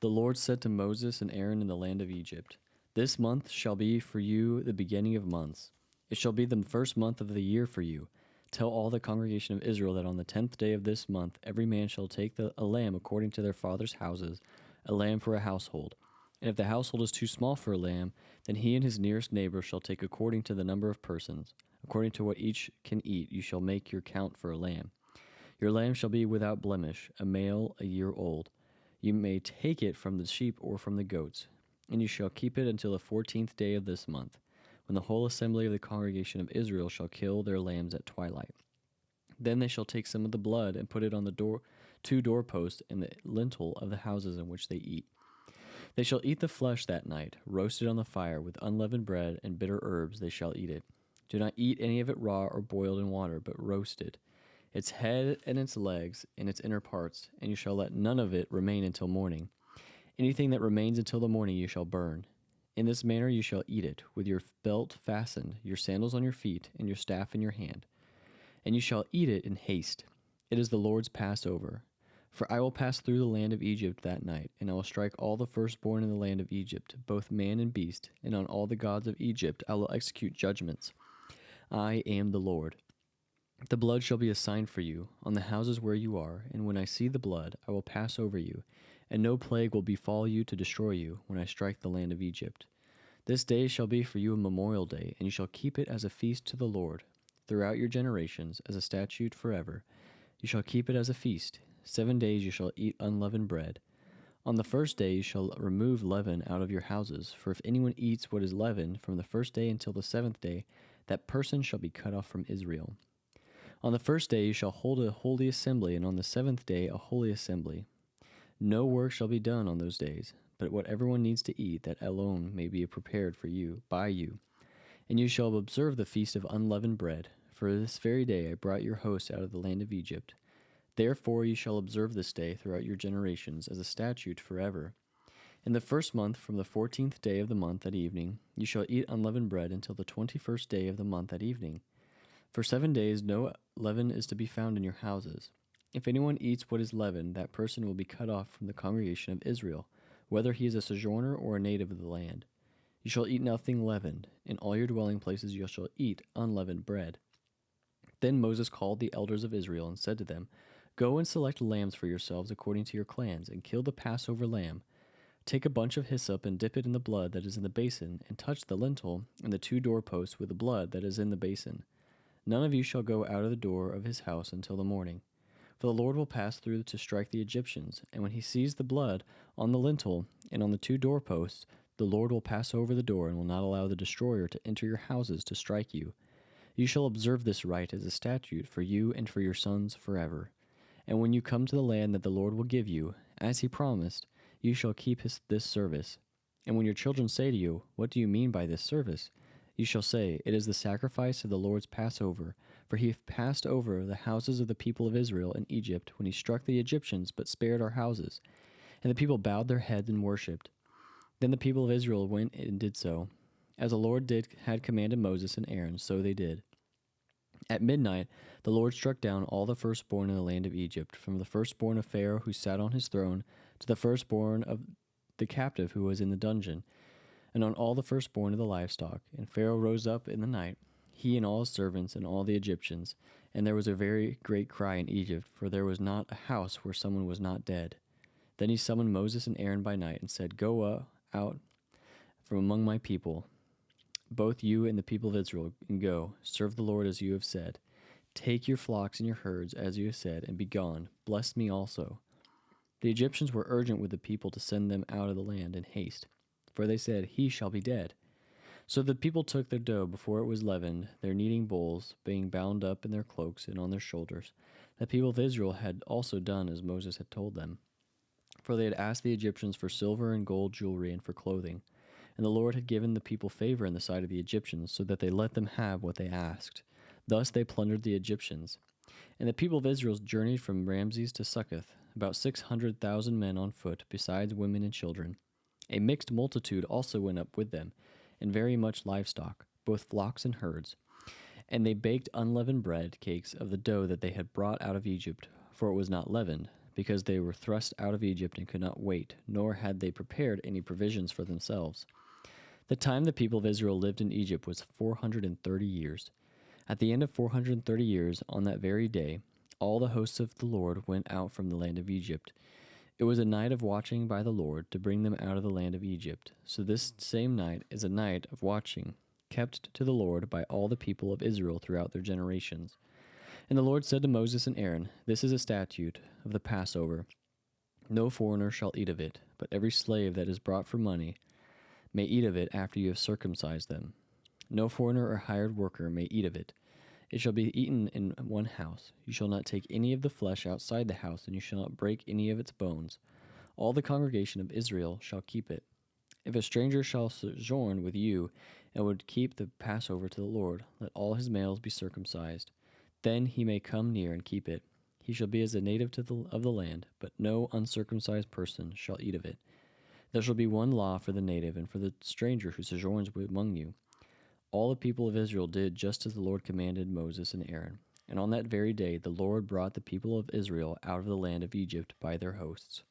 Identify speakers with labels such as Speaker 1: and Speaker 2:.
Speaker 1: The Lord said to Moses and Aaron in the land of Egypt, "This month shall be for you the beginning of months. It shall be the first month of the year for you. Tell all the congregation of Israel that on the 10th day of this month every man shall take a lamb according to their father's houses, a lamb for a household. And if the household is too small for a lamb, then he and his nearest neighbor shall take according to the number of persons. According to what each can eat, you shall make your count for a lamb. Your lamb shall be without blemish, a male a year old. You may take it from the sheep or from the goats, and you shall keep it until the 14th day of this month, when the whole assembly of the congregation of Israel shall kill their lambs at twilight. Then they shall take some of the blood and put it on the two doorposts and the lintel of the houses in which they eat. They shall eat the flesh that night, roasted on the fire, with unleavened bread and bitter herbs they shall eat it. Do not eat any of it raw or boiled in water, but roasted, its head and its legs and its inner parts, and you shall let none of it remain until morning. Anything that remains until the morning you shall burn. In this manner you shall eat it, with your belt fastened, your sandals on your feet, and your staff in your hand. And you shall eat it in haste. It is the Lord's Passover. For I will pass through the land of Egypt that night, and I will strike all the firstborn in the land of Egypt, both man and beast, and on all the gods of Egypt I will execute judgments. I am the Lord. The blood shall be a sign for you on the houses where you are, and when I see the blood, I will pass over you, and no plague will befall you to destroy you when I strike the land of Egypt. This day shall be for you a memorial day, and you shall keep it as a feast to the Lord throughout your generations, as a statute forever. You shall keep it as a feast. 7 days you shall eat unleavened bread. On the first day you shall remove leaven out of your houses, for if anyone eats what is leavened from the first day until the 7th day, that person shall be cut off from Israel. On the first day you shall hold a holy assembly, and on the 7th day a holy assembly. No work shall be done on those days, but what everyone needs to eat, that alone may be prepared for you, by you. And you shall observe the feast of unleavened bread, for this very day I brought your hosts out of the land of Egypt. Therefore you shall observe this day throughout your generations as a statute forever. In the first month, from the 14th day of the month at evening, you shall eat unleavened bread until the 21st day of the month at evening. For 7 days no leaven is to be found in your houses. If anyone eats what is leavened, that person will be cut off from the congregation of Israel, whether he is a sojourner or a native of the land. You shall eat nothing leavened. In all your dwelling places you shall eat unleavened bread. Then Moses called the elders of Israel and said to them, Go and select lambs for yourselves according to your clans, and kill the Passover lamb. Take a bunch of hyssop and dip it in the blood that is in the basin, and touch the lintel and the two doorposts with the blood that is in the basin. None of you shall go out of the door of his house until the morning. For the Lord will pass through to strike the Egyptians, and when he sees the blood on the lintel and on the two doorposts, the Lord will pass over the door and will not allow the destroyer to enter your houses to strike you. You shall observe this rite as a statute for you and for your sons forever. And when you come to the land that the Lord will give you, as he promised, you shall keep this service. And when your children say to you, What do you mean by this service? You shall say, It is the sacrifice of the Lord's Passover, for he passed over the houses of the people of Israel in Egypt when he struck the Egyptians, but spared our houses. And the people bowed their heads and worshipped. Then the people of Israel went and did so. As the Lord had commanded Moses and Aaron, so they did. At midnight, the Lord struck down all the firstborn in the land of Egypt, from the firstborn of Pharaoh who sat on his throne, to the firstborn of the captive who was in the dungeon, and on all the firstborn of the livestock. And Pharaoh rose up in the night, he and all his servants and all the Egyptians, and there was a very great cry in Egypt, for there was not a house where someone was not dead. Then he summoned Moses and Aaron by night, and said, Go out from among my people, both you and the people of Israel, and go, serve the Lord as you have said. Take your flocks and your herds, as you have said, and be gone. Bless me also. The Egyptians were urgent with the people to send them out of the land in haste, for they said, He shall be dead. So the people took their dough before it was leavened, their kneading bowls being bound up in their cloaks and on their shoulders. The people of Israel had also done as Moses had told them. For they had asked the Egyptians for silver and gold jewelry and for clothing. And the Lord had given the people favor in the sight of the Egyptians, so that they let them have what they asked. Thus they plundered the Egyptians. And the people of Israel journeyed from Ramses to Succoth, about 600,000 men on foot, besides women and children. A mixed multitude also went up with them, and very much livestock, both flocks and herds. And they baked unleavened bread cakes of the dough that they had brought out of Egypt, for it was not leavened. because they were thrust out of Egypt and could not wait, nor had they prepared any provisions for themselves. The time the people of Israel lived in Egypt was 430 years. At the end of 430 years, on that very day, all the hosts of the Lord went out from the land of Egypt. It was a night of watching by the Lord to bring them out of the land of Egypt. So this same night is a night of watching, kept to the Lord by all the people of Israel throughout their generations. And the Lord said to Moses and Aaron, This is a statute of the Passover. No foreigner shall eat of it, but every slave that is brought for money may eat of it after you have circumcised them. No foreigner or hired worker may eat of it. It shall be eaten in one house. You shall not take any of the flesh outside the house, and you shall not break any of its bones. All the congregation of Israel shall keep it. If a stranger shall sojourn with you, and would keep the Passover to the Lord, let all his males be circumcised. Then he may come near and keep it. He shall be as a native of the land, but no uncircumcised person shall eat of it. There shall be one law for the native and for the stranger who sojourns among you. All the people of Israel did just as the Lord commanded Moses and Aaron. And on that very day the Lord brought the people of Israel out of the land of Egypt by their hosts.